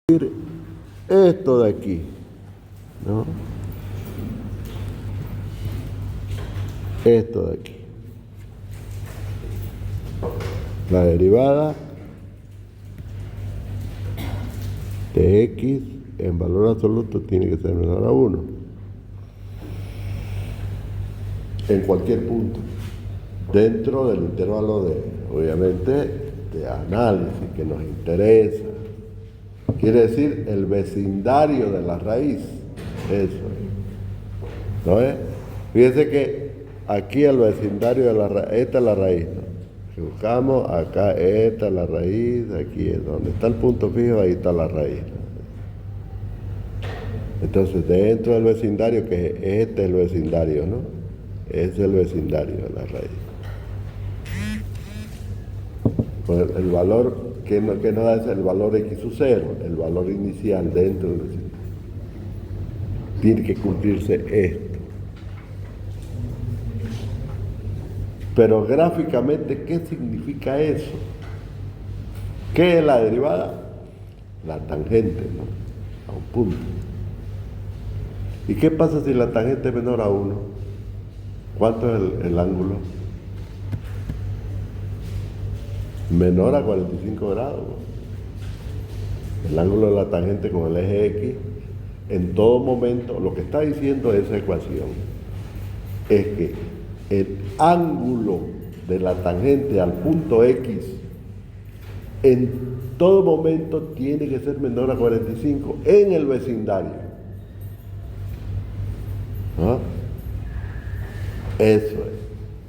esto de aquí, ¿no? Esto de aquí. La derivada de x en valor absoluto tiene que ser menor a 1. En cualquier punto. Dentro del intervalo de, obviamente, de análisis que nos interesa. Quiere decir el vecindario de la raíz. Eso. ¿No es? Fíjense que aquí el vecindario de la raíz, esta es la raíz, ¿no? Si buscamos acá, esta es la raíz, aquí es donde está el punto fijo, ahí está la raíz. Entonces, dentro del vecindario, que este es el vecindario, ¿no? Es el vecindario de la raíz. Pues el valor que nos da es el valor x sub 0, el valor inicial dentro del vecindario. Tiene que cumplirse esto. Pero gráficamente, ¿qué significa eso? ¿Qué es la derivada? La tangente, ¿no? A un punto. ¿Y qué pasa si la tangente es menor a 1? ¿Cuánto es el ángulo? Menor a 45 grados. El ángulo de la tangente con el eje X, en todo momento, lo que está diciendo esa ecuación es que el ángulo de la tangente al punto X en todo momento tiene que ser menor a 45 en el vecindario. ¿Ah? Eso es.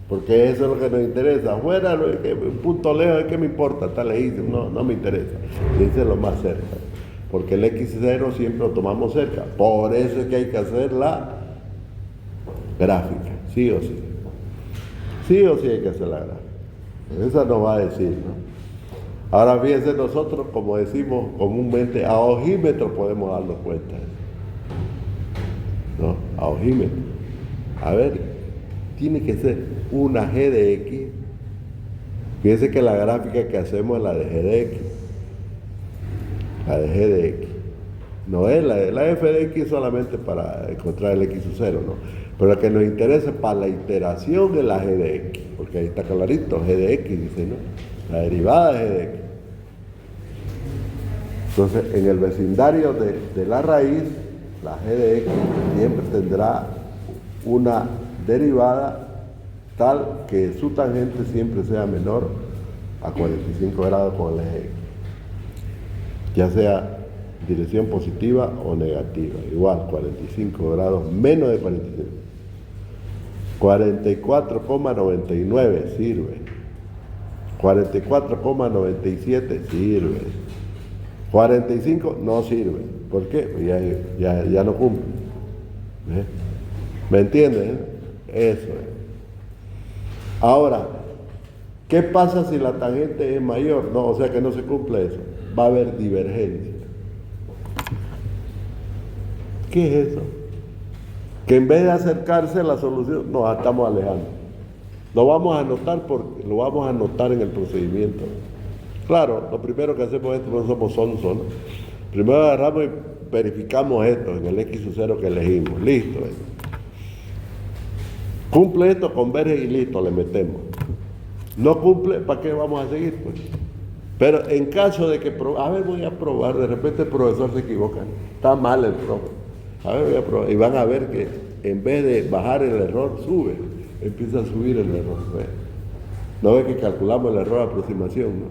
Porque eso es lo que nos interesa. Afuera, un punto lejos, ¿qué me importa? Está lejísimo, no me interesa. Dice lo más cerca. Porque el X0 siempre lo tomamos cerca. Por eso es que hay que hacer la gráfica, sí o sí. Sí o sí hay que hacer la gráfica. Esa nos va a decir, ¿no? Ahora fíjense, nosotros, como decimos comúnmente, a ojímetro podemos darnos cuenta. ¿No? A ojímetro. A ver, tiene que ser una G de X. Fíjense que la gráfica que hacemos es la de G de X. La de G de X. No es la F de X solamente para encontrar el X sub 0, ¿no? Pero la que nos interesa para la iteración es la G de X. Porque ahí está clarito, G de X, dice, ¿no? La derivada de G de X. Entonces, en el vecindario de la raíz, la G de X siempre tendrá una derivada tal que su tangente siempre sea menor a 45 grados con el eje X, ya sea dirección positiva o negativa, igual 45 grados menos de 45, 44,99 sirve, 44,97 sirve, 45 no sirve. ¿Por qué? Pues ya no cumple. ¿Me entienden? Eso es. Ahora, ¿qué pasa si la tangente es mayor? No, o sea que no se cumple eso. Va a haber divergencia. ¿Qué es eso? Que en vez de acercarse a la solución, nos estamos alejando. Lo vamos a anotar en el procedimiento. Claro, lo primero que hacemos es no somos sonsos, ¿no? Primero agarramos y verificamos esto en el X sub 0 que elegimos. Listo. Cumple esto, converge y listo, le metemos. No cumple, ¿para qué vamos a seguir? Pues? Pero en caso de que, a ver, voy a probar, de repente el profesor se equivoca, está mal el profe. A ver, voy a probar. Y van a ver que en vez de bajar el error, sube, empieza a subir el error. ¿Ves? No ve que calculamos el error de aproximación, ¿no?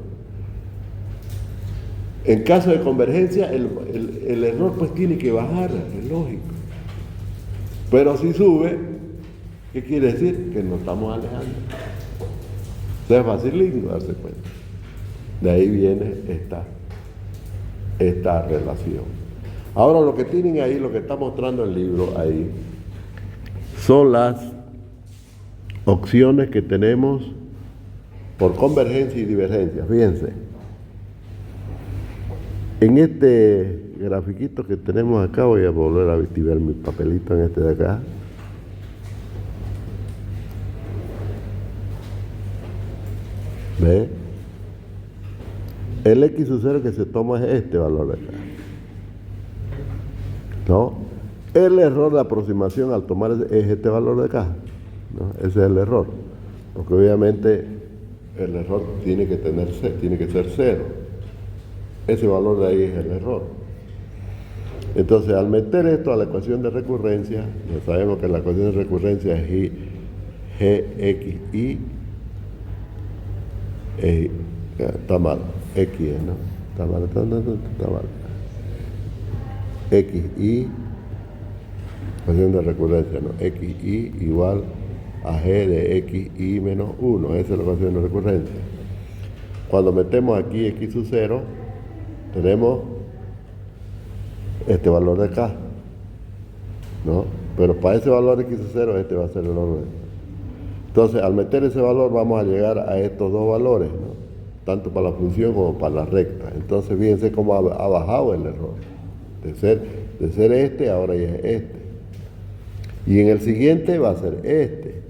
En caso de convergencia, el error pues tiene que bajar, es lógico. Pero si sube, ¿qué quiere decir? Que nos estamos alejando. Entonces es facilísimo darse cuenta. De ahí viene esta relación. Ahora lo que tienen ahí, lo que está mostrando el libro ahí, son las opciones que tenemos por convergencia y divergencia. Fíjense. En este grafiquito que tenemos acá, voy a volver a activar mi papelito en este de acá. ¿Ve? El X sub 0 que se toma es este valor de acá. ¿no? El error de aproximación al tomar es este valor de acá, ¿no? Ese es el error, porque obviamente el error tiene que ser 0. Ese valor de ahí es el error. Entonces, al meter esto a la ecuación de recurrencia, ya sabemos que la ecuación de recurrencia es gxi, está mal, x, ¿no? Está mal. Xi, ecuación de recurrencia, ¿no? Xi igual a g de xi menos 1, esa es la ecuación de recurrencia. Cuando metemos aquí x sub 0, tenemos este valor de acá, ¿no? Pero para ese valor x sub 0, este va a ser el valor de. Entonces, al meter ese valor, vamos a llegar a estos dos valores, ¿no? Tanto para la función como para la recta. Entonces, fíjense cómo ha bajado el error. De ser este, ahora ya es este. Y en el siguiente va a ser este,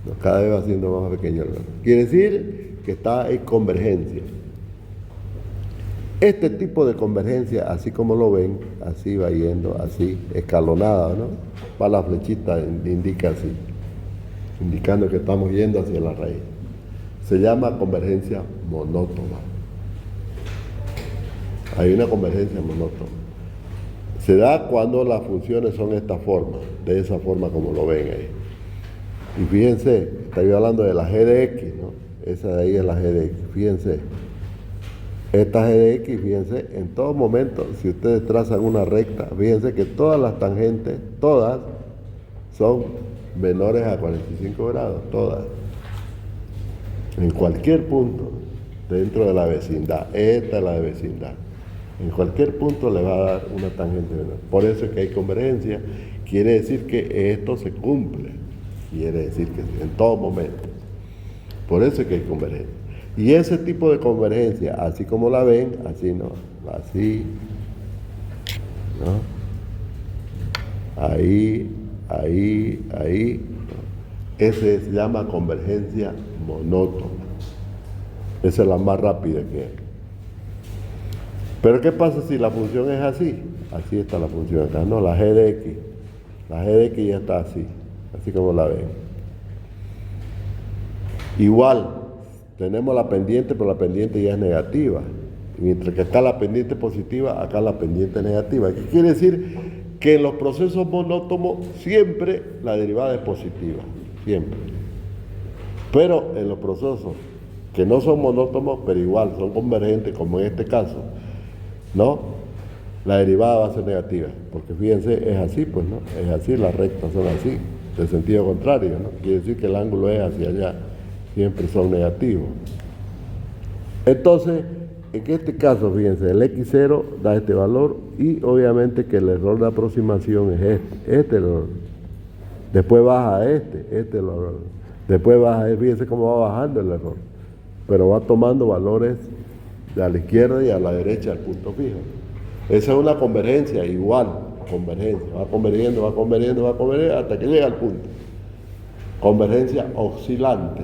¿no? Cada vez va siendo más pequeño el error. Quiere decir que está en convergencia. Este tipo de convergencia, así como lo ven, así va yendo, así, escalonada, ¿no? Para la flechita indica así, indicando que estamos yendo hacia la raíz. Se llama convergencia monótona. Hay una convergencia monótona. Se da cuando las funciones son de esta forma, de esa forma como lo ven ahí. Y fíjense, estoy hablando de la g de x, ¿no? Esa de ahí es la g de x, fíjense. Esta g de x, fíjense, en todo momento, si ustedes trazan una recta, fíjense que todas las tangentes, todas, son menores a 45 grados, todas. En cualquier punto, dentro de la vecindad, esta es la de vecindad. En cualquier punto le va a dar una tangente menor. Por eso es que hay convergencia, quiere decir que esto se cumple, quiere decir que en todo momento. Por eso es que hay convergencia. Y ese tipo de convergencia, así como la ven, así no, así, ¿no? Ahí, ¿no? Ese se llama convergencia monótona. Esa es la más rápida que hay. Pero ¿qué pasa si la función es así? Así está la función acá, no, la g de x. La g de x ya está así como la ven. Igual, tenemos la pendiente, pero la pendiente ya es negativa. Mientras que está la pendiente positiva, acá la pendiente negativa. ¿Qué quiere decir? Que en los procesos monótonos siempre la derivada es positiva, siempre. Pero en los procesos que no son monótonos, pero igual son convergentes, como en este caso, ¿no? La derivada va a ser negativa, porque fíjense, es así, pues, ¿no? Es así, las rectas son así, de sentido contrario, ¿no? Quiere decir que el ángulo es hacia allá, siempre son negativos. Entonces, en este caso, fíjense, el x0 da este valor y obviamente que el error de aproximación es este error. Después baja este error. Después baja, fíjense cómo va bajando el error, pero va tomando valores de a la izquierda y a la derecha del punto fijo. Esa es una convergencia, igual, convergencia, va convergiendo hasta que llega al punto. Convergencia oscilante.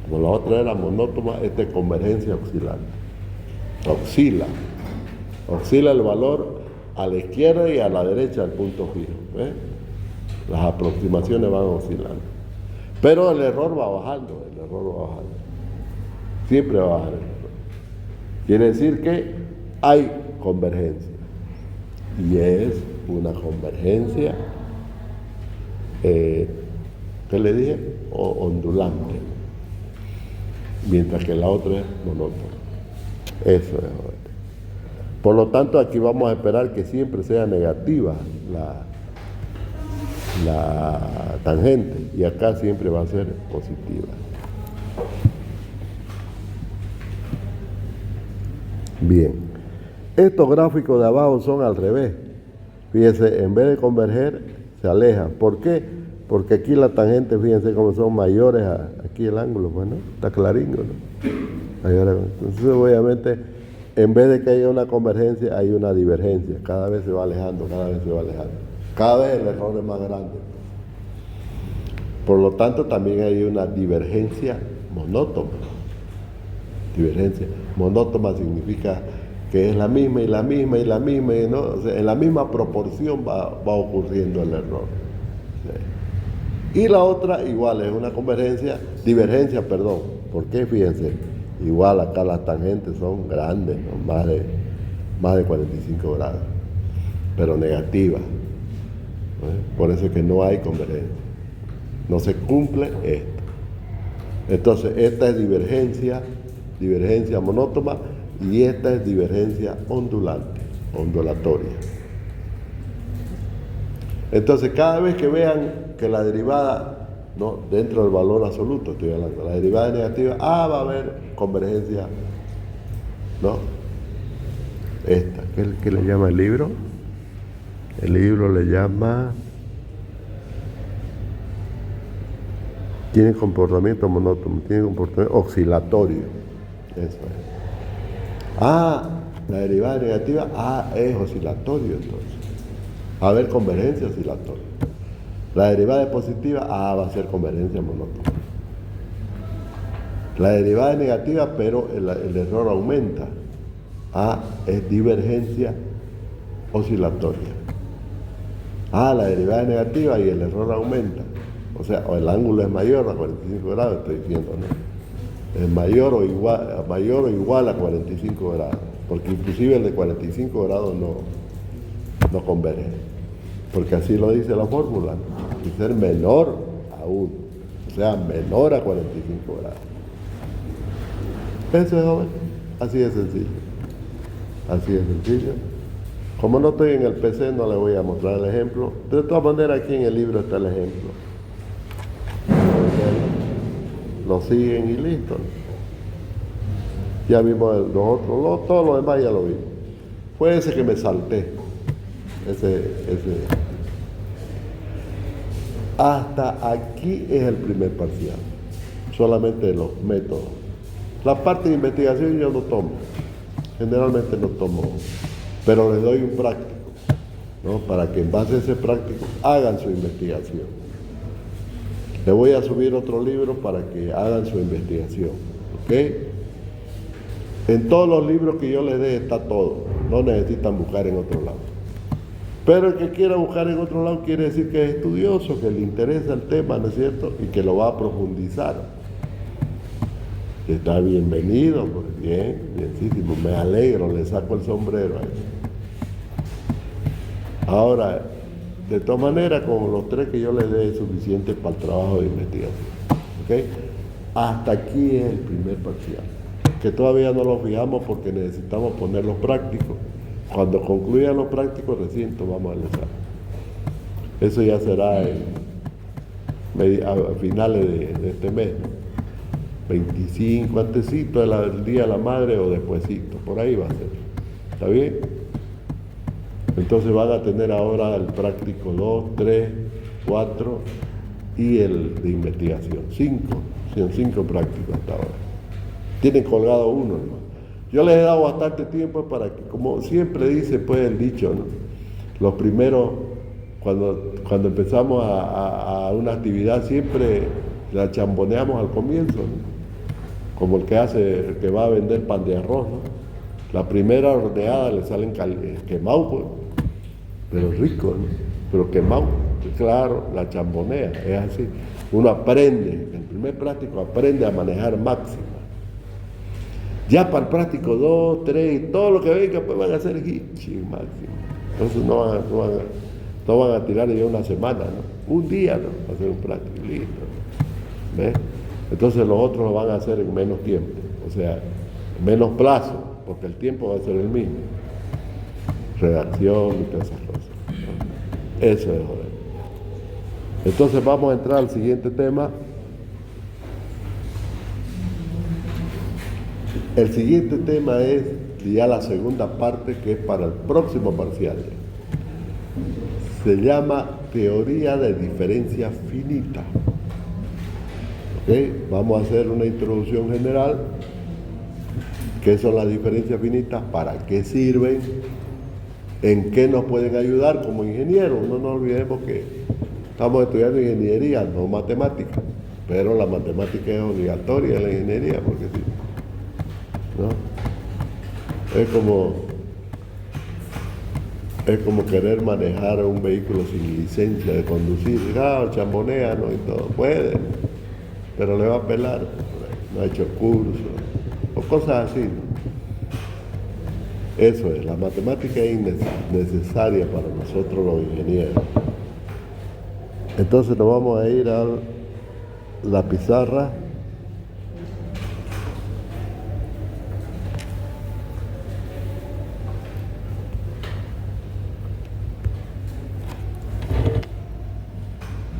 Como la otra era monótona, esta es convergencia oscilante. Oscila el valor a la izquierda y a la derecha del punto fijo. ¿Ves? Las aproximaciones van oscilando. Pero el error va bajando, Siempre va a bajar el error. Quiere decir que hay convergencia. Y es una convergencia, ¿qué le dije? Ondulante. Mientras que la otra es monótona. Eso es. Por lo tanto, aquí vamos a esperar que siempre sea negativa la tangente y acá siempre va a ser positiva. Bien, estos gráficos de abajo son al revés. Fíjense, en vez de converger, se alejan. ¿Por qué? Porque aquí la tangente, fíjense cómo son mayores aquí el ángulo, bueno, está claringo, ¿no? Entonces, obviamente, en vez de que haya una convergencia, hay una divergencia. Cada vez se va alejando. Cada vez el error es más grande. Por lo tanto, también hay una divergencia monótona. Divergencia monótona significa que es la misma y la misma y la misma, ¿no? O sea, en la misma proporción va ocurriendo el error. ¿Sí? Y la otra igual es una divergencia, perdón. ¿Por qué? Fíjense, igual acá las tangentes son grandes, ¿no? más de 45 grados, pero negativas. ¿Sí? Por eso es que no hay convergencia. No se cumple esto. Entonces, esta es divergencia monótona, y esta es divergencia ondulatoria. Entonces, cada vez que vean que la derivada, ¿no? Dentro del valor absoluto, estoy hablando, la derivada es negativa, va a haber convergencia, ¿no? Esta, ¿qué le llama el libro? El libro le llama... Tiene comportamiento monótono, tiene comportamiento oscilatorio. Eso es. La derivada negativa, es oscilatorio entonces. Va a haber convergencia oscilatoria. La derivada positiva, va a ser convergencia monótona. La derivada negativa, pero el error aumenta. Es divergencia oscilatoria. La derivada negativa y el error aumenta. O sea, o el ángulo es mayor a 45 grados, estoy diciendo, ¿no? Es mayor o igual a 45 grados. Porque inclusive el de 45 grados no converge. Porque así lo dice la fórmula, ¿no? Y ser menor a 1. O sea, menor a 45 grados. Eso es, joven. Así de sencillo. Así de sencillo. Como no estoy en el PC, no le voy a mostrar el ejemplo. De todas maneras, aquí en el libro está el ejemplo. Lo siguen y listo. Ya vimos los otros, todo lo demás ya lo vimos. Fue ese que me salté. Ese. Hasta aquí es el primer parcial. Solamente los métodos. La parte de investigación yo no tomo. Generalmente no tomo. Pero les doy un práctico, ¿no? Para que en base a ese práctico hagan su investigación. Le voy a subir otro libro para que hagan su investigación. ¿Ok? En todos los libros que yo les dé está todo. No necesitan buscar en otro lado. Pero el que quiera buscar en otro lado quiere decir que es estudioso, que le interesa el tema, ¿no es cierto? Y que lo va a profundizar. Está bienvenido, pues bienísimo. Me alegro, le saco el sombrero a eso. Ahora, de todas maneras, con los 3 que yo les dé es suficiente para el trabajo de investigación. ¿Ok? Hasta aquí es el primer parcial. Que todavía no lo fijamos porque necesitamos ponerlos prácticos. Cuando concluyan los prácticos, recién tomamos el examen. Eso ya será a finales de este mes, ¿no? 25, antesito del Día de la Madre o despuesito, por ahí va a ser. ¿Está bien? Entonces van a tener ahora el práctico 2, 3, 4 y el de investigación. 5 prácticos hasta ahora. Tienen colgado uno, ¿no? Yo les he dado bastante tiempo para que, como siempre dice pues el dicho, ¿no? Los primeros, cuando empezamos a una actividad, siempre la chamboneamos al comienzo, ¿no? Como el que va a vender pan de arroz, ¿no? La primera horneada le salen quemados, pues, pero rico, ¿no? Pero quemado, claro, la chambonea, es así. Uno aprende, en el primer práctico aprende a manejar máxima. Ya para el práctico 2, 3 y todo lo que venga, pues van a hacer hitching máximo. Entonces no van a tirar ya una semana, ¿no? Un día, ¿no? Va a hacer un práctico, listo. ¿Ves? Entonces los otros lo van a hacer en menos tiempo, o sea, en menos plazo, porque el tiempo va a ser el mismo. Redacción y todas esas cosas, ¿no? Eso es joder. Entonces vamos a entrar al siguiente tema. El siguiente tema es ya la segunda parte, que es para el próximo parcial. Se llama teoría de diferencia finita. ¿Okay? Vamos a hacer una introducción general. ¿Qué son las diferencias finitas? ¿Para qué sirven? ¿En qué nos pueden ayudar como ingenieros? No nos olvidemos que estamos estudiando ingeniería, no matemática, pero la matemática es obligatoria en la ingeniería, porque sí, ¿no? Es como querer manejar un vehículo sin licencia de conducir. Chambonea, ¿no? Y todo. Puede, pero le va a pelar. No ha hecho curso. O cosas así, ¿no? Eso es, la matemática es necesaria para nosotros los ingenieros. Entonces nos vamos a ir a la pizarra.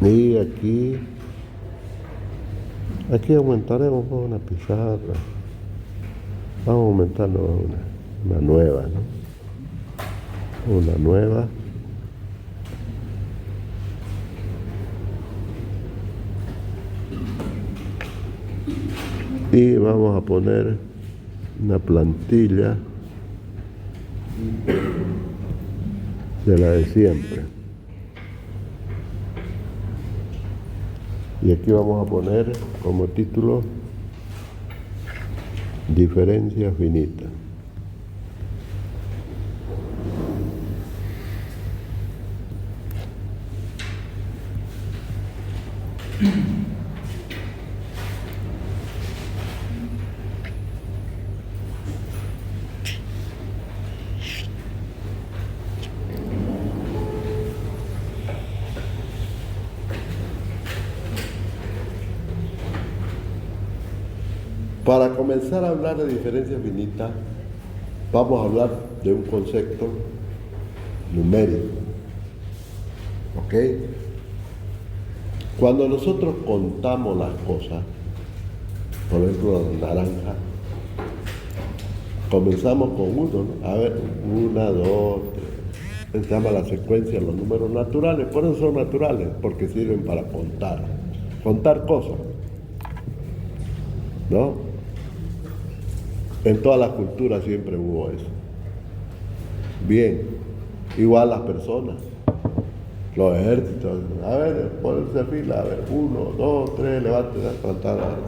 Y aquí aumentaremos una pizarra. Vamos a aumentarlo una nueva, ¿no? Una nueva. Y vamos a poner una plantilla de la de siempre. Y aquí vamos a poner como título diferencia finita. Para comenzar a hablar de diferencia finita, vamos a hablar de un concepto numérico. ¿Ok? Cuando nosotros contamos las cosas, por ejemplo la naranja, comenzamos con uno, ¿no? A ver, 1, 2, 3. Se llama la secuencia de los números naturales, por eso son naturales, porque sirven para contar cosas, ¿no? En todas las culturas siempre hubo eso. Bien, igual las personas, los ejércitos, a ver, ponerse fila, a ver, 1, 2, 3, levante,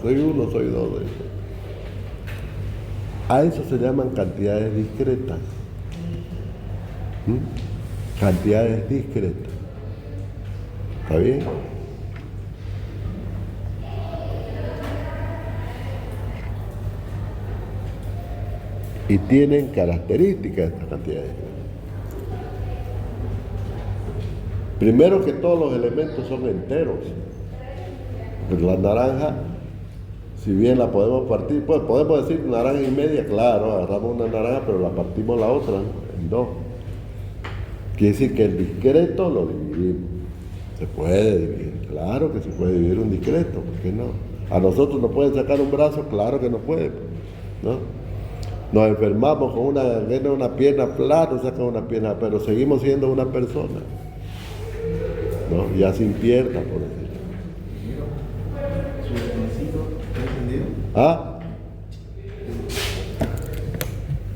soy 1, soy 2. A eso se llaman cantidades discretas. Cantidades discretas. ¿Está bien? Y tienen características estas cantidades. Primero que todos los elementos son enteros. Pero la naranja, si bien la podemos partir, pues podemos decir naranja y media, claro, agarramos una naranja, pero la partimos la otra, ¿no? En 2. Quiere decir que el discreto lo dividimos. Se puede dividir, claro que se puede dividir un discreto, ¿por qué no? A nosotros nos pueden sacar un brazo, claro que no puede, ¿no? Nos enfermamos con una pierna plana, sacan una pierna, pero seguimos siendo una persona, ¿no? Ya sin pierna, por decirlo. ¿Su encendido? ¿Ah?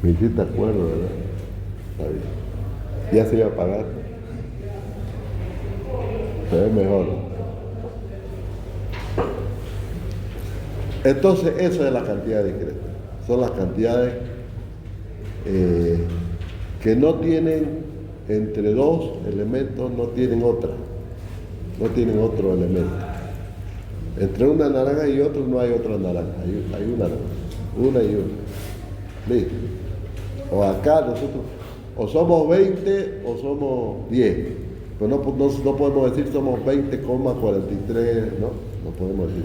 Me hiciste acuerdo, ¿verdad? Está bien. Ya se iba a apagar. Se ve mejor. Entonces, eso es la cantidad discreta. Son las cantidades que no tienen, entre dos elementos, no tienen otra. No tienen otro elemento. Entre una naranja y otro no hay otra naranja. Hay una y una. ¿Listo? O acá nosotros, o somos 20 o somos 10. Pero no podemos decir somos 20,43, ¿no? No podemos decir.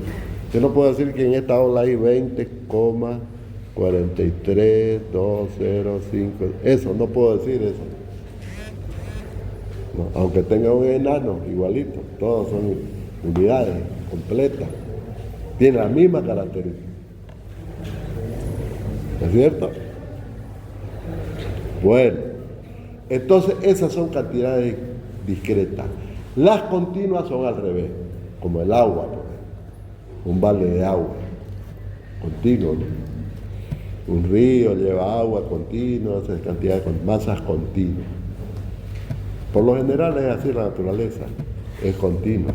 Yo no puedo decir que en esta ola hay 20,43, 205. Eso, no puedo decir eso. No, aunque tenga un enano igualito, todos son unidades completas. Tienen la misma característica. ¿Es cierto? Bueno, entonces esas son cantidades discretas. Las continuas son al revés, como el agua, por ejemplo. Un balde de agua, continuo, ¿no? Un río lleva agua continua, esa cantidad de masas continuas. Por lo general es así la naturaleza, es continua,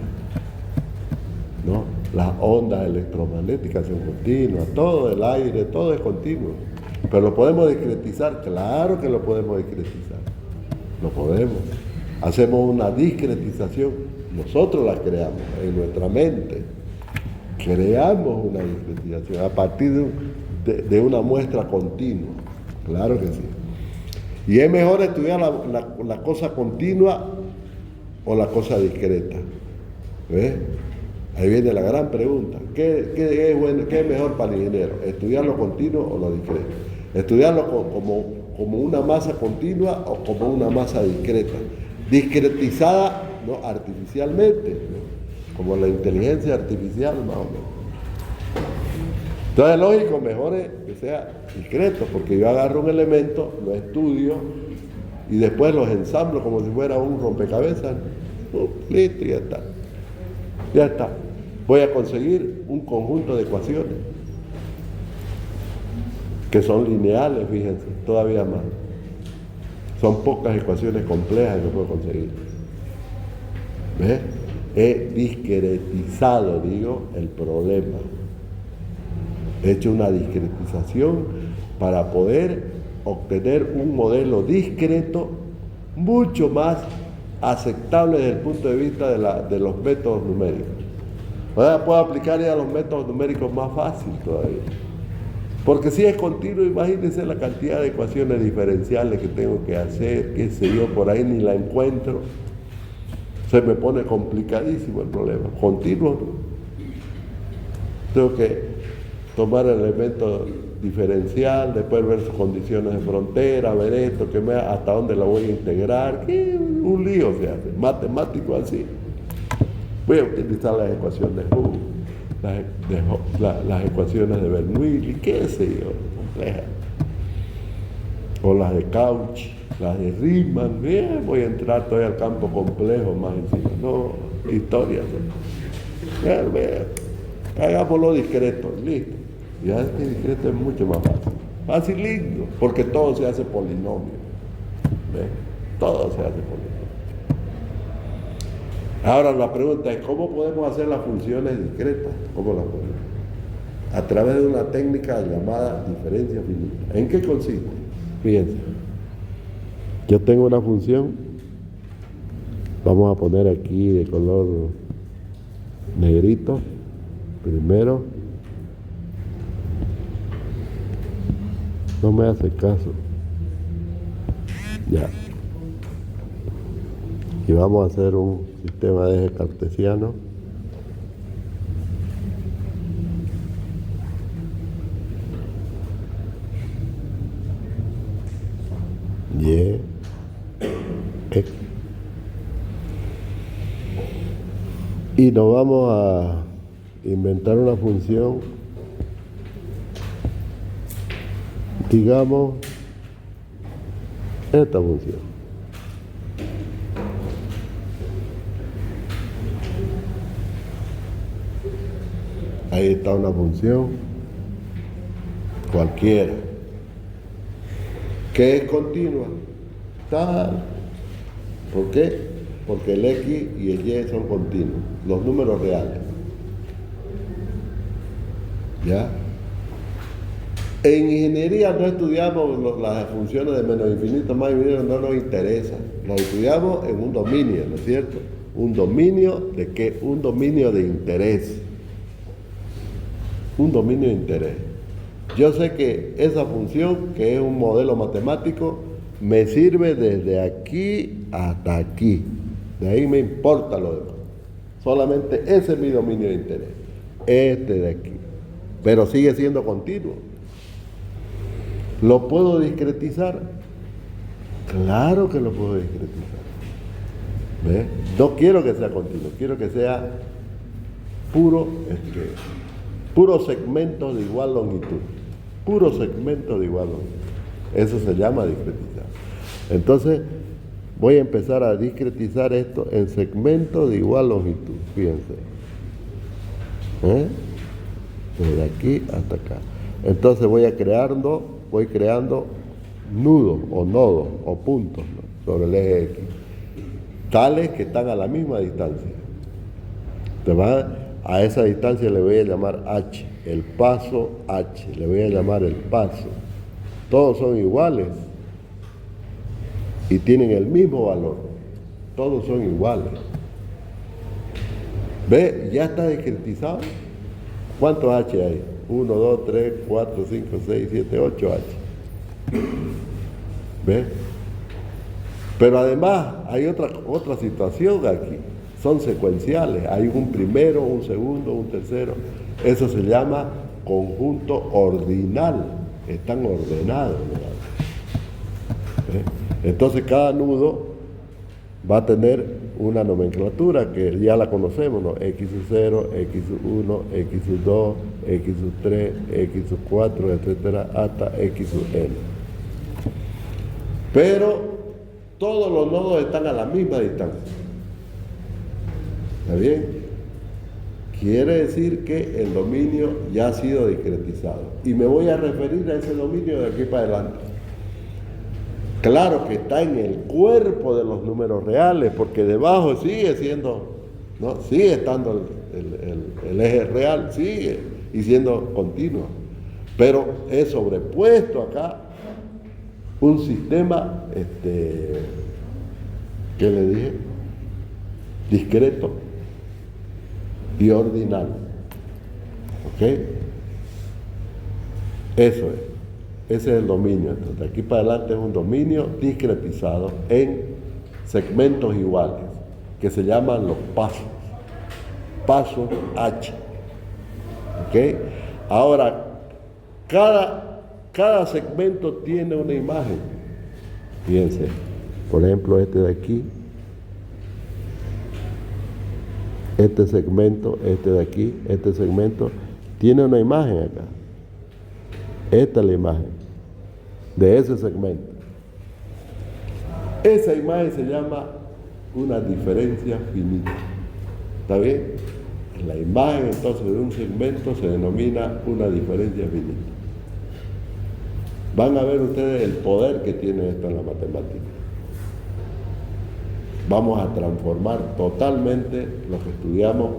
¿no? Las ondas electromagnéticas son continuas, todo el aire, todo es continuo. Pero lo podemos discretizar, claro que lo podemos discretizar. Lo podemos. Hacemos una discretización, nosotros la creamos en nuestra mente. Creamos una discretización a partir de una muestra continua. Claro que sí. Y es mejor estudiar la cosa continua o la cosa discreta. ¿Ves? Ahí viene la gran pregunta. ¿Qué es mejor para el ingeniero? ¿Estudiar lo continuo o lo discreto? ¿Estudiarlo como una masa continua o como una masa discreta? Discretizada, ¿no? Artificialmente, ¿no? Como la inteligencia artificial, más o menos. Entonces, lógico, mejor es que sea discreto, porque yo agarro un elemento, lo estudio y después los ensamblo como si fuera un rompecabezas. Listo, ya está. Ya está. Voy a conseguir un conjunto de ecuaciones que son lineales, fíjense, todavía más. Son pocas ecuaciones complejas que puedo conseguir. ¿Ves? He discretizado, digo, el problema. He hecho una discretización para poder obtener un modelo discreto mucho más aceptable desde el punto de vista de los métodos numéricos. Ahora puedo aplicar ya los métodos numéricos más fácil todavía. Porque si es continuo, imagínense la cantidad de ecuaciones diferenciales que tengo que hacer, qué sé yo, por ahí ni la encuentro. Se me pone complicadísimo el problema. Continuo, ¿no? Tengo que tomar el elemento diferencial, después ver sus condiciones de frontera, ver esto, hasta dónde la voy a integrar. Un lío se hace, matemático así. Voy a utilizar las ecuaciones de Hooke, las ecuaciones de Bernoulli, qué sé yo, complejas. O las de Cauchy, las de Riemann. Voy a entrar todavía al campo complejo más encima. No, historias. Hagámoslo discreto, listo. Ya este discreto es mucho más fácil. Facilito, porque todo se hace polinomio. ¿Ves? Todo se hace polinomio. Ahora la pregunta es, ¿cómo podemos hacer las funciones discretas? ¿Cómo las podemos? A través de una técnica llamada diferencia finita. ¿En qué consiste? Fíjense. Yo tengo una función, vamos a poner aquí de color negrito, primero. No me hace caso. Ya. Y vamos a hacer un sistema de eje cartesiano. Y, X. Y nos vamos a inventar una función, digamos, esta función. Ahí está una función cualquiera que es continua, tal. ¿Por qué? Porque el X y el Y son continuos, los números reales. ¿Ya? En ingeniería no estudiamos las funciones de menos infinito, más infinito, no nos interesa. Lo estudiamos en un dominio, ¿no es cierto? ¿Un dominio de qué? Un dominio de interés. Un dominio de interés. Yo sé que esa función, que es un modelo matemático, me sirve desde aquí hasta aquí. De ahí me importa lo demás. Solamente ese es mi dominio de interés. Este de aquí. Pero sigue siendo continuo. ¿Lo puedo discretizar? Claro que lo puedo discretizar. ¿Ves? No quiero que sea continuo, quiero que sea puro segmento de igual longitud. Puro segmento de igual longitud. Eso se llama discretizar. Entonces, voy a empezar a discretizar esto en segmentos de igual longitud. Fíjense. Desde aquí hasta acá. Entonces voy creando nudos o nodos o puntos, ¿no?, sobre el eje X, tales que están a la misma distancia. A esa distancia le voy a llamar H, el paso H, le voy a llamar el paso. todos son iguales y tienen el mismo valor, todos son iguales. ¿Ve? Ya está discretizado. ¿Cuántos H hay? 1, 2, 3, 4, 5, 6, 7, 8 H. ¿Ve? Pero además hay otra situación aquí. Son secuenciales. Hay un primero, un segundo, un tercero. Eso se llama conjunto ordinal. Están ordenados. ¿Ve? Entonces cada nudo va a tener una nomenclatura que ya la conocemos, ¿no? X0, X1, X2, X3, X4, etcétera, hasta Xn. Pero todos los nodos están a la misma distancia. ¿Está bien? Quiere decir que el dominio ya ha sido discretizado. Y me voy a referir a ese dominio de aquí para adelante. Claro que está en el cuerpo de los números reales, porque debajo sigue siendo, ¿no? Sigue estando el eje real, sigue y siendo continuo. Pero es sobrepuesto acá un sistema, ¿qué le dije? Discreto y ordinal. ¿Ok? Eso es. Ese es el dominio. Entonces, de aquí para adelante es un dominio discretizado en segmentos iguales, que se llaman los pasos. Pasos H. ¿Ok? Ahora, cada segmento tiene una imagen. Fíjense, por ejemplo, este de aquí, este segmento, este de aquí, este segmento, tiene una imagen acá. Esta es la imagen de ese segmento. Esa imagen se llama una diferencia finita. ¿Está bien? La imagen entonces de un segmento se denomina una diferencia finita. Van a ver ustedes el poder que tiene esto en la matemática. Vamos a transformar totalmente lo que estudiamos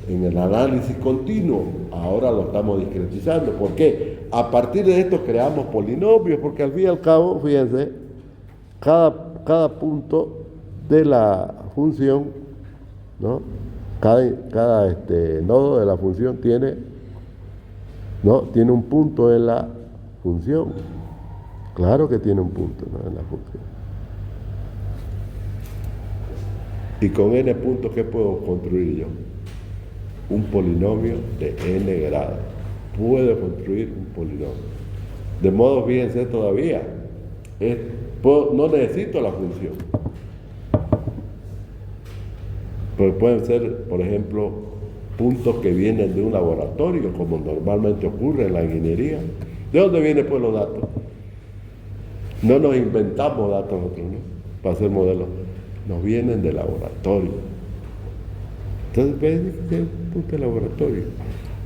en el análisis continuo. Ahora lo estamos discretizando. ¿Por qué? A partir de esto creamos polinomios, porque al fin y al cabo, fíjense, cada punto de la función, ¿no? Cada nodo de la función tiene un punto en la función. Claro que tiene un punto, ¿no? En la función. Y con n puntos, ¿qué puedo construir yo? Un polinomio de n grados. Puedo construir un polinomio. De modo, fíjense todavía, no necesito la función. Pues pueden ser, por ejemplo, puntos que vienen de un laboratorio, como normalmente ocurre en la ingeniería. ¿De dónde vienen pues los datos? No nos inventamos datos nosotros, ¿no? Para hacer modelos. Nos vienen del laboratorio. Entonces, ven que es un punto de laboratorio.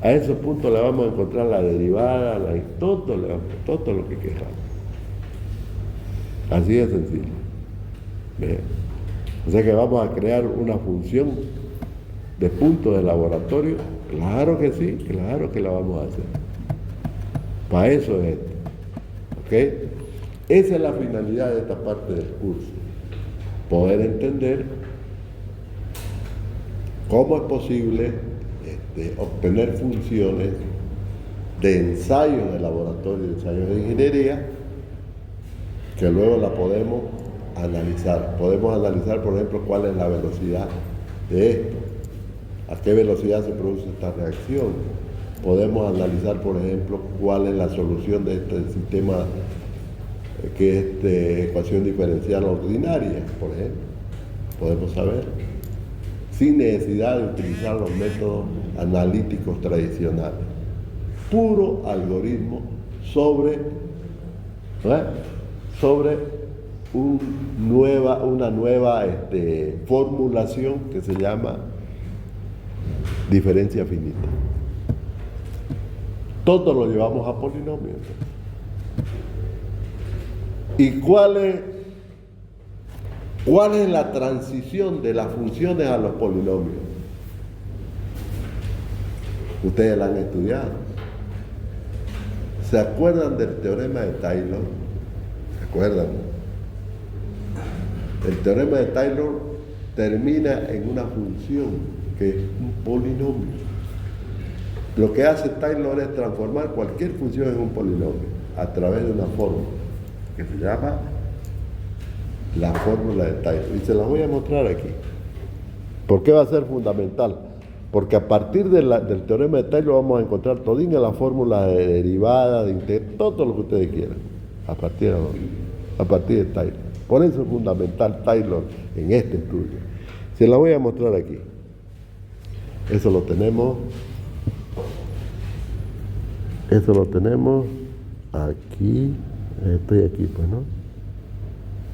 A esos puntos le vamos a encontrar la derivada, todo lo que queramos. Así de sencillo. ¿Ve? O sea que vamos a crear una función de puntos de laboratorio. Claro que sí, claro que la vamos a hacer. Para eso es esto. ¿Ok? Esa es la finalidad de esta parte del curso. Poder entender cómo es posible obtener funciones de ensayos de laboratorio, de ensayos de ingeniería, que luego la podemos analizar. Podemos analizar, por ejemplo, cuál es la velocidad de esto, a qué velocidad se produce esta reacción. Podemos analizar, por ejemplo, cuál es la solución de este sistema que es ecuación diferencial ordinaria, por ejemplo. Podemos saber, sin necesidad de utilizar los métodos analíticos tradicionales. Puro algoritmo sobre una nueva formulación que se llama diferencia finita. Todo lo llevamos a polinomios. ¿Y cuál es la transición de las funciones a los polinomios? Ustedes la han estudiado. ¿Se acuerdan del teorema de Taylor? ¿Se acuerdan? El teorema de Taylor termina en una función que es un polinomio. Lo que hace Taylor es transformar cualquier función en un polinomio a través de una fórmula que se llama la fórmula de Taylor. Y se las voy a mostrar aquí. ¿Por qué va a ser fundamental? Porque a partir del teorema de Taylor vamos a encontrar todinha la fórmula de derivada, de integral, todo lo que ustedes quieran, a partir de Taylor. Por eso es fundamental Taylor en este estudio. Se la voy a mostrar aquí. Eso lo tenemos aquí. Estoy aquí, pues, ¿no?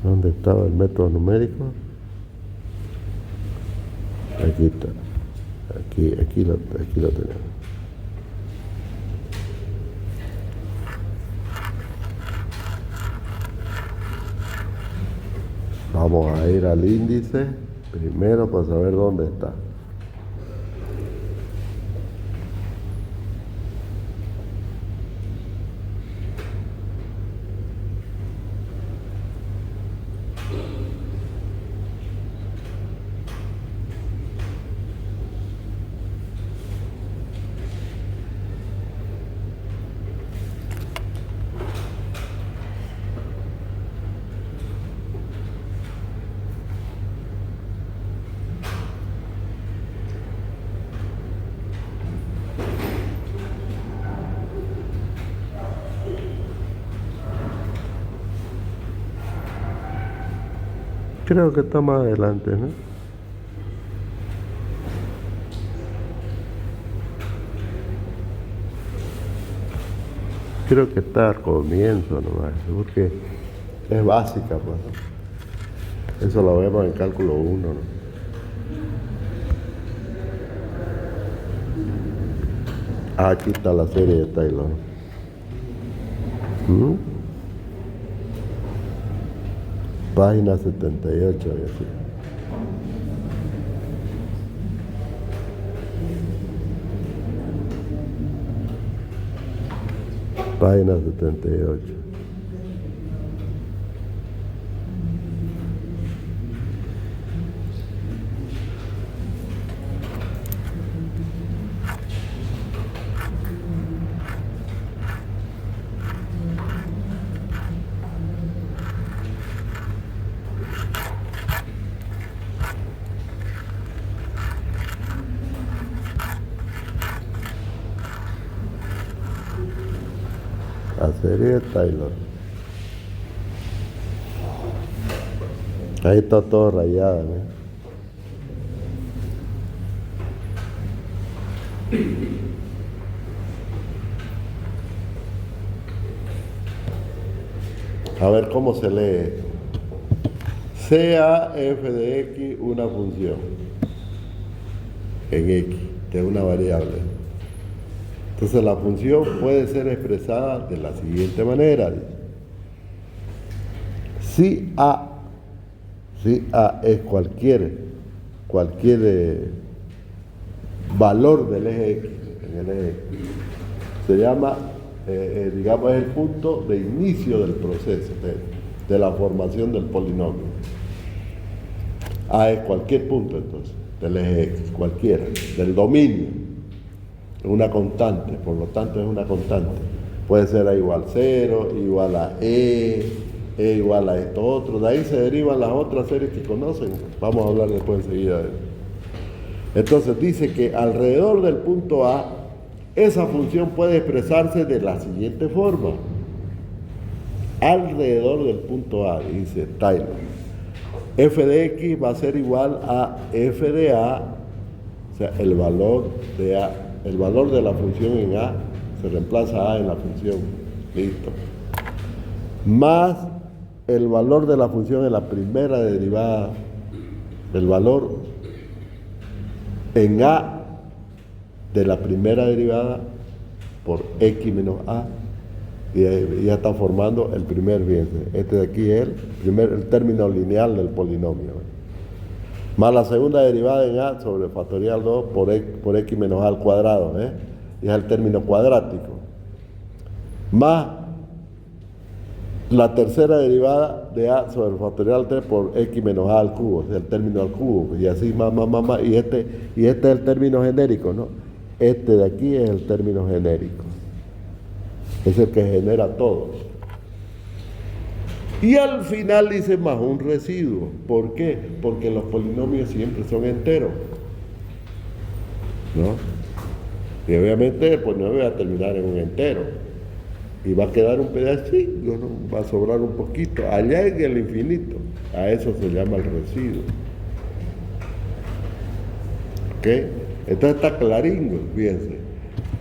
¿Dónde estaba el método numérico? Aquí está. Aquí lo tenemos. Vamos a ir al índice primero para saber dónde está. Creo que está más adelante, ¿no? Creo que está al comienzo nomás, porque es básica, pues, ¿no? Eso lo vemos en cálculo 1, ¿no? Aquí está la serie de Taylor. Página 78, y así. Página 78. La serie de Taylor. Ahí está todo rayado, ¿no? A ver cómo se lee. Sea f de x una función en x, que es una variable. Entonces la función puede ser expresada de la siguiente manera. Si A es cualquier valor del eje X, en el eje X, se llama, digamos, es el punto de inicio del proceso de la formación del polinomio. A es cualquier punto, entonces, del eje X, cualquiera, del dominio. Una constante, por lo tanto es una constante. Puede ser A igual 0, igual a E igual a esto otro. De ahí se derivan las otras series que conocen. Vamos a hablar después enseguida de eso. Entonces dice que alrededor del punto A, esa función puede expresarse de la siguiente forma. Alrededor del punto A, dice Taylor, f de x va a ser igual a f de A, o sea, el valor de A. El valor de la función en A se reemplaza A en la función, listo, más el valor de la función en la primera derivada, el valor en A de la primera derivada por x menos A, y ya está formando el primer, fíjense, este de aquí es el término lineal del polinomio, más la segunda derivada en A sobre factorial 2 por x menos A al cuadrado, y es el término cuadrático. más la tercera derivada de A sobre el factorial 3 por X menos A al cubo, o sea, el término al cubo, y así más, y este es el término genérico, ¿no? Este de aquí es el término genérico, es el que genera todo. Y al final dice más un residuo. ¿Por qué? Porque los polinomios siempre son enteros, ¿no? Y obviamente el polinomio va a terminar en un entero. Y va a quedar un pedacito, ¿no? Va a sobrar un poquito. Allá en el infinito. A eso se llama el residuo. ¿Ok? Entonces está claringo, fíjense.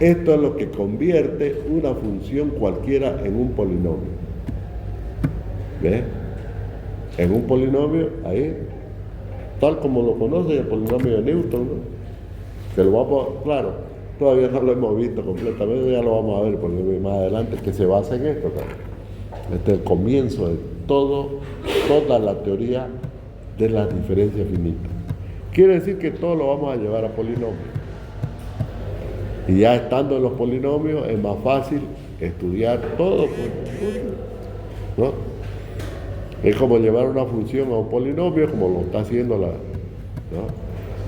Esto es lo que convierte una función cualquiera en un polinomio. ¿Ves? En un polinomio, ahí, tal como lo conocen, el polinomio de Newton, ¿no? Que lo vamos, claro, todavía no lo hemos visto completamente, ya lo vamos a ver porque más adelante, que se basa en esto, claro. Este es el comienzo de toda la teoría de las diferencias finitas. Quiere decir que todo lo vamos a llevar a polinomios. Y ya estando en los polinomios es más fácil estudiar todo, ¿no? Es como llevar una función a un polinomio, como lo está haciendo ¿no?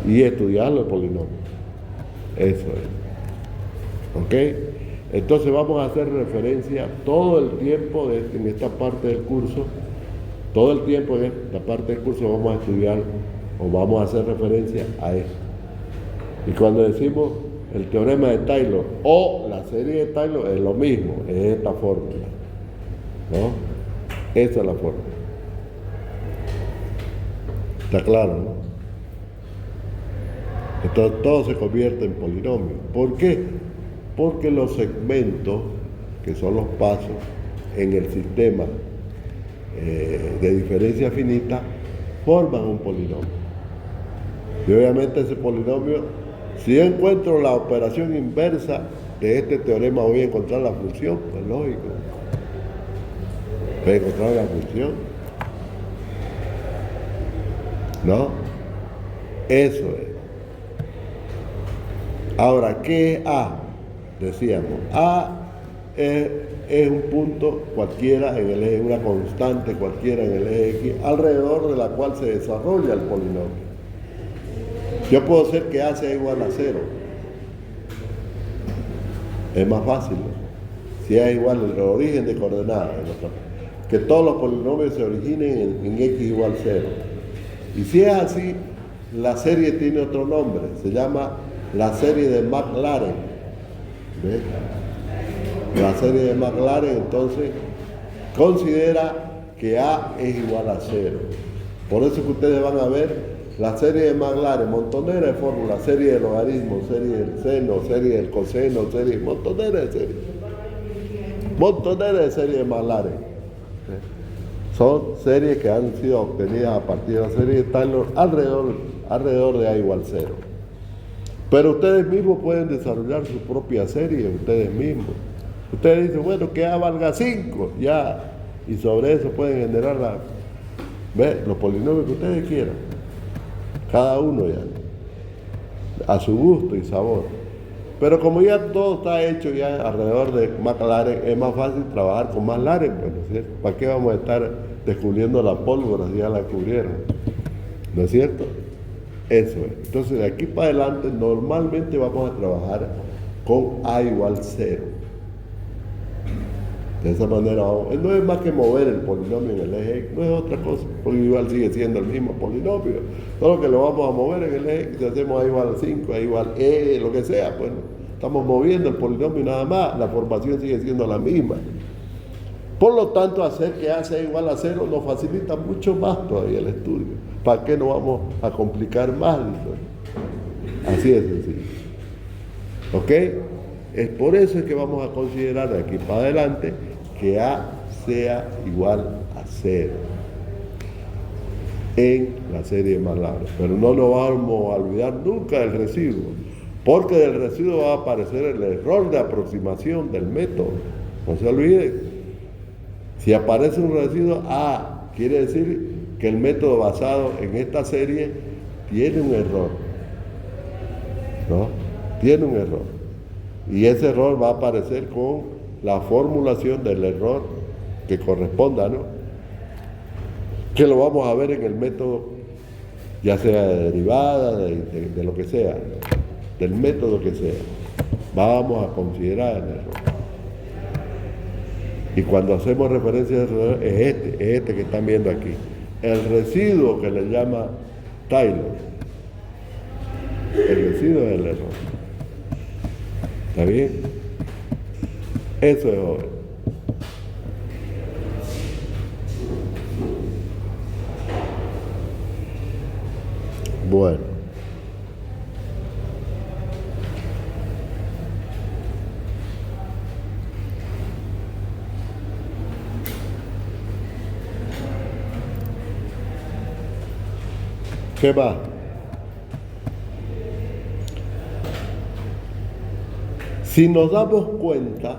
Y estudiarlo el polinomio. Eso es. ¿Ok? Entonces vamos a hacer referencia todo el tiempo en esta parte del curso, todo el tiempo en esta parte del curso vamos a estudiar o vamos a hacer referencia a esto. Y cuando decimos el teorema de Taylor o la serie de Taylor, es lo mismo, es esta fórmula, ¿no? Esa es la fórmula. Está claro, ¿no? Entonces todo se convierte en polinomio. ¿Por qué? Porque los segmentos, que son los pasos en el sistema de diferencia finita, forman un polinomio. Y obviamente ese polinomio, si yo encuentro la operación inversa de este teorema, voy a encontrar la función, pues lógico. Voy a encontrar la función. ¿No? Eso es. Ahora, ¿qué es A? Decíamos, A es un punto cualquiera en el eje, una constante cualquiera en el eje X, alrededor de la cual se desarrolla el polinomio. Yo puedo hacer que A sea igual a 0. Es más fácil, ¿no? Si A es igual al origen de coordenadas, que todos los polinomios se originen en X igual 0. Y si es así, la serie tiene otro nombre, se llama la serie de Maclaurin. ¿Ves? La serie de Maclaurin entonces considera que A es igual a 0. Por eso que ustedes van a ver la serie de Maclaurin, montonera de fórmulas, serie de logaritmos, serie del seno, serie del coseno, montonera de serie. Montonera de serie de Maclaurin. Son series que han sido obtenidas a partir de la serie de Taylor alrededor de A igual 0. Pero ustedes mismos pueden desarrollar su propia serie, ustedes mismos. Ustedes dicen, bueno, que A valga 5, ya, y sobre eso pueden generar los polinomios que ustedes quieran. Cada uno ya, a su gusto y sabor. Pero como ya todo está hecho ya alrededor de Maclaurin, es más fácil trabajar con Maclaurin, pues, ¿no es cierto? ¿Para qué vamos a estar descubriendo la pólvora si ya la descubrieron? ¿No es cierto? Eso es. Entonces, de aquí para adelante, normalmente vamos a trabajar con A igual 0. De esa manera, no es más que mover el polinomio en el eje X, no es otra cosa, porque igual sigue siendo el mismo polinomio. Todo lo que lo vamos a mover en el eje X, si hacemos A igual a 5, A igual lo que sea, pues estamos moviendo el polinomio nada más, la formación sigue siendo la misma. Por lo tanto, hacer que A sea igual a 0 nos facilita mucho más todavía el estudio. ¿Para qué nos vamos a complicar más? Así de sencillo. ¿Ok? Es por eso que vamos a considerar de aquí para adelante que A sea igual a 0 en la serie de Maclaurin. Pero no nos vamos a olvidar nunca del residuo, porque del residuo va a aparecer el error de aproximación del método. No se olviden. Si aparece un residuo A, quiere decir que el método basado en esta serie tiene un error, ¿no? Tiene un error. Y ese error va a aparecer con la formulación del error que corresponda, ¿no? Que lo vamos a ver en el método, ya sea de derivada, de lo que sea, del método que sea. Vamos a considerar el error. Y cuando hacemos referencia a ese error, es este que están viendo aquí. El residuo que le llama Taylor. El residuo del error. ¿Está bien? Eso es hoy. Bueno. ¿Qué más? Si nos damos cuenta,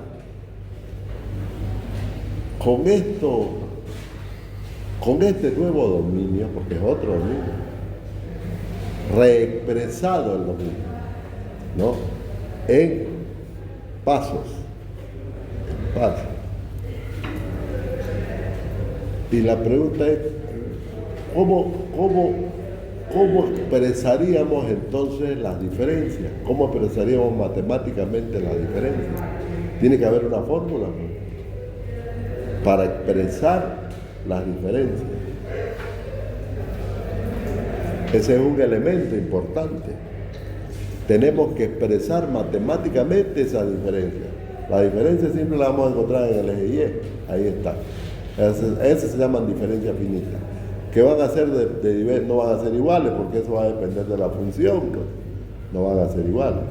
con este nuevo dominio, porque es otro dominio, reexpresado el dominio, ¿no? En pasos. Y la pregunta es, ¿cómo expresaríamos entonces las diferencias? ¿Cómo expresaríamos matemáticamente las diferencias? Tiene que haber una fórmula, ¿no?, para expresar las diferencias. Ese es un elemento importante. Tenemos que expresar matemáticamente esa diferencia. La diferencia siempre la vamos a encontrar en el eje Y. Ahí está. Esas se llaman diferencias finitas. Que van a ser no van a ser iguales, porque eso va a depender de la función, no van a ser iguales.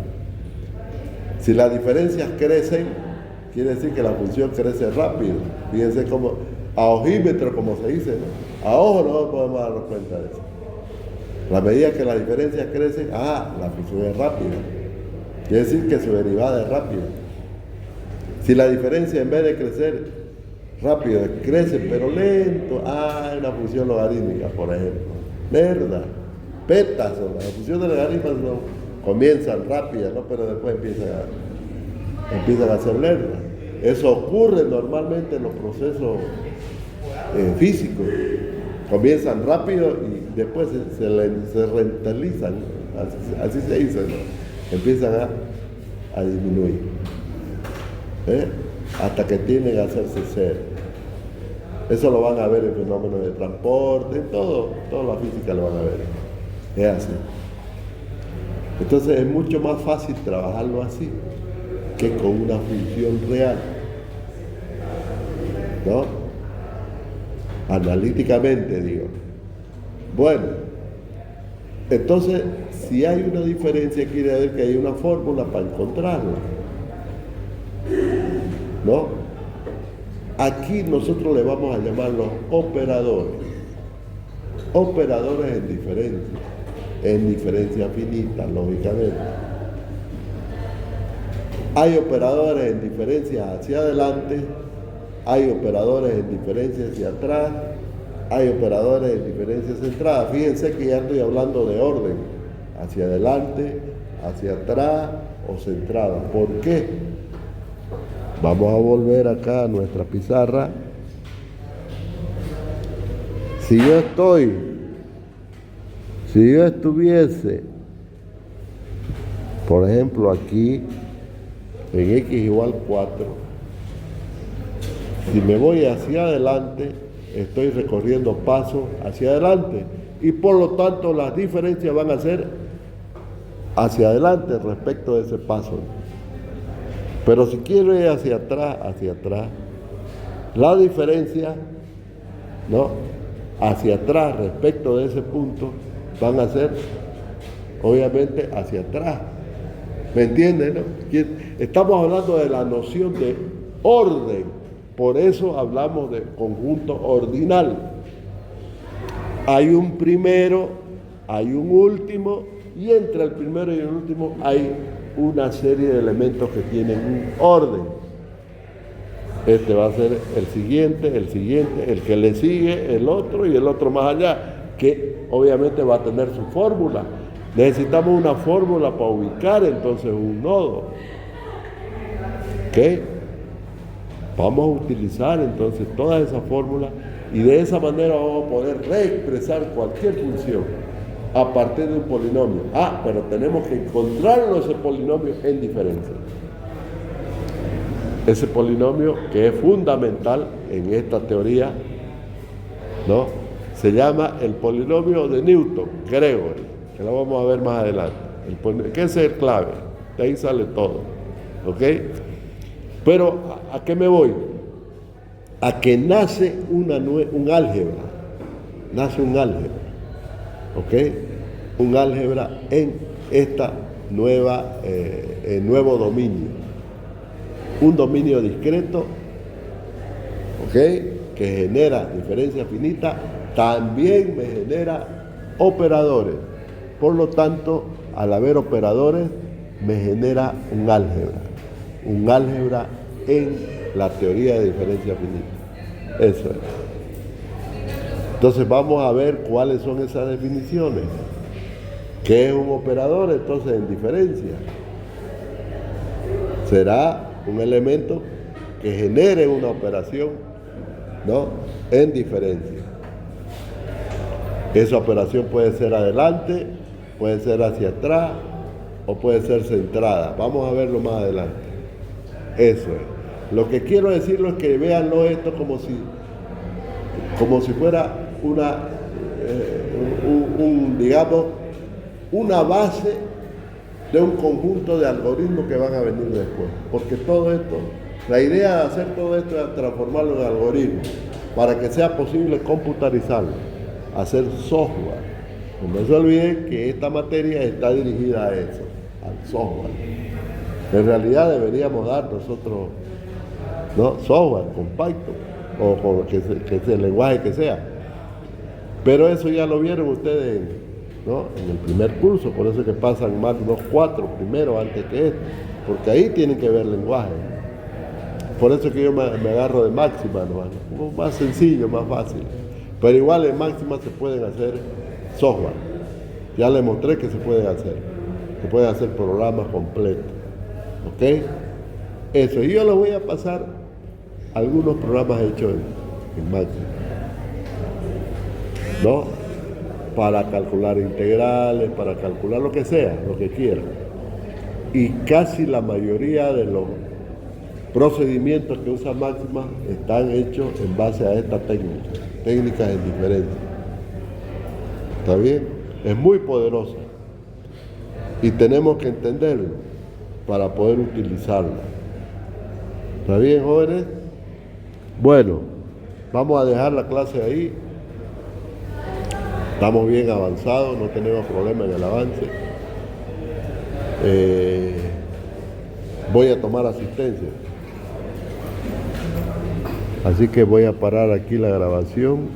Si las diferencias crecen, quiere decir que la función crece rápido. Fíjense como a ojímetro, como se dice, ¿no? A ojo no podemos darnos cuenta de eso. A medida que las diferencias crecen, la función es rápida. Quiere decir que su derivada es rápida. Si la diferencia en vez de crecer rápido, crece pero lento, una función logarítmica, por ejemplo. Lerda, betas, las funciones logarítmicas comienzan rápidas, ¿no?, pero después empiezan a ser lerdas. Eso ocurre normalmente en los procesos físicos. Comienzan rápido y después se rentalizan, así se dice, ¿no? Empiezan a disminuir, hasta que tienden a hacerse cero. Eso lo van a ver en fenómenos de transporte, en toda la física lo van a ver. Es así. Entonces es mucho más fácil trabajarlo así que con una función real, ¿no? Analíticamente, digo. Bueno, entonces, si hay una diferencia, quiere decir que hay una fórmula para encontrarla, ¿no? Aquí nosotros le vamos a llamar los operadores en diferencia finita, lógicamente. Hay operadores en diferencia hacia adelante, hay operadores en diferencia hacia atrás, hay operadores en diferencia centrada. Fíjense que ya estoy hablando de orden, hacia adelante, hacia atrás o centrada. ¿Por qué? Vamos a volver acá a nuestra pizarra. Si yo estuviese, por ejemplo, aquí, en x igual 4, si me voy hacia adelante, estoy recorriendo pasos hacia adelante, y por lo tanto las diferencias van a ser hacia adelante respecto de ese paso. Pero si quiero ir hacia atrás, la diferencia, ¿no?, hacia atrás respecto de ese punto van a ser, obviamente, hacia atrás. ¿Me entienden, no? Estamos hablando de la noción de orden, por eso hablamos de conjunto ordinal. Hay un primero, hay un último, y entre el primero y el último hay una serie de elementos que tienen un orden. Este va a ser el siguiente, el que le sigue, el otro y el otro más allá, que obviamente va a tener su fórmula. Necesitamos una fórmula para ubicar entonces un nodo. ¿Ok? Vamos a utilizar entonces todas esas fórmulas y de esa manera vamos a poder reexpresar cualquier función a partir de un polinomio. Pero tenemos que encontrarlo ese polinomio en diferencia. Ese polinomio que es fundamental en esta teoría, ¿no? Se llama el polinomio de Newton, creo, que lo vamos a ver más adelante. Que ese es el clave, de ahí sale todo, ¿ok? Pero, ¿a qué me voy? A que nace un álgebra, ¿ok? Un álgebra en esta nuevo dominio, un dominio discreto, ¿ok? Que genera diferencia finita, también me genera operadores. Por lo tanto, al haber operadores, me genera un álgebra en la teoría de diferencia finita. Eso es. Entonces vamos a ver cuáles son esas definiciones. ¿Qué es un operador entonces en diferencia? Será un elemento que genere una operación, ¿no? En diferencia. Esa operación puede ser adelante, puede ser hacia atrás o puede ser centrada. Vamos a verlo más adelante. Eso es. Lo que quiero decirlo es que véanlo esto como si fuera digamos, una base de un conjunto de algoritmos que van a venir después. Porque todo esto, la idea de hacer todo esto es transformarlo en algoritmos para que sea posible computarizarlo, hacer software. No se olviden que esta materia está dirigida a eso, al software. En realidad deberíamos dar nosotros, ¿no?, software con Python o con que sea el lenguaje que sea. Pero eso ya lo vieron ustedes, ¿no?, en el primer curso, por eso es que pasan más de unos 4 primero antes que este, porque ahí tienen que ver lenguaje. Por eso es que yo me agarro de máxima, ¿no?, más sencillo, más fácil. Pero igual en máxima se pueden hacer software. Ya les mostré que se pueden hacer programas completos. ¿Ok? Eso, y yo les voy a pasar algunos programas hechos en máxima, ¿no? Para calcular integrales, para calcular lo que sea, lo que quieran. Y casi la mayoría de los procedimientos que usa máxima están hechos en base a esta técnicas en diferencia. ¿Está bien? Es muy poderosa y tenemos que entenderlo para poder utilizarla. ¿Está bien, jóvenes? Bueno, vamos a dejar la clase ahí. Estamos bien avanzados, no tenemos problema en el avance. Voy a tomar asistencia. Así que voy a parar aquí la grabación.